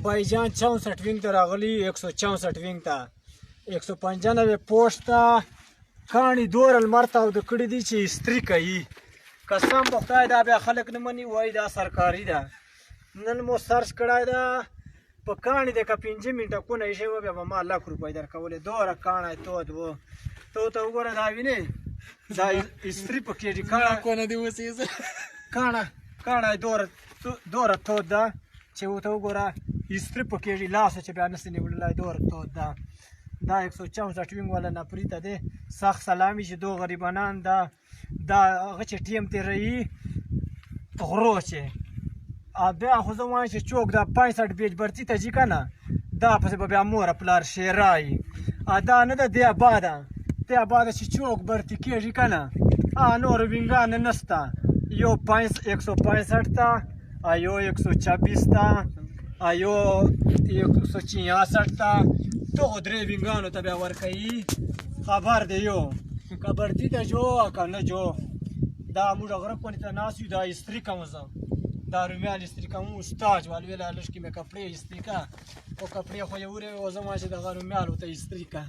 بایجان 64 وینګ ته راغلی 164 وینګ ته 195 پوسټ ته کاڼي دوره لمر تاوده کړي دي چې استري کوي. قسم په خدای دا بیا خلک نه مني، وایي دا سرکاري ده. نن مو سرچ کړی ده په کاڼي دی که 5 منټه کونه ایښی وه بیا به ما 1,00,000 روپۍ درکولې. دوره کاڼی تود و ته ورته وګوره دا وینې دا استري پکې دي. کاڼی دوره تود ده چې ورته وګوره استري پکې دي، لاس چې بیا نسي نیوللی دوره تود ده. دا 164 وینګ والا نفري ته دی سخت سلامي چې دو غریبانان دا هغه چې ټیم تېروي غرو چې بیا خو زه وایم چې چوک دا 65 بیج برتي ته ځي که نه دا پسې به بیا موره پلار شیرایي. دا نه ده دی آباده چې چوک برتي کېږي که نه نور وینګان نسته. یو 165 ته یو 126 ته یو 166 ته دغو درې وینګانو ته بیا ورکوي. خبر دی یو که برتي ته جو که نه جو. دا موږ غره کونې ته ناست یو دا استري کوم زه دا رومیال استري کوم استاد وال ویله لږ کې مې کپړې استري که او کپړې خو یې ورې زه وایم چې دغه رومیالو ته استري که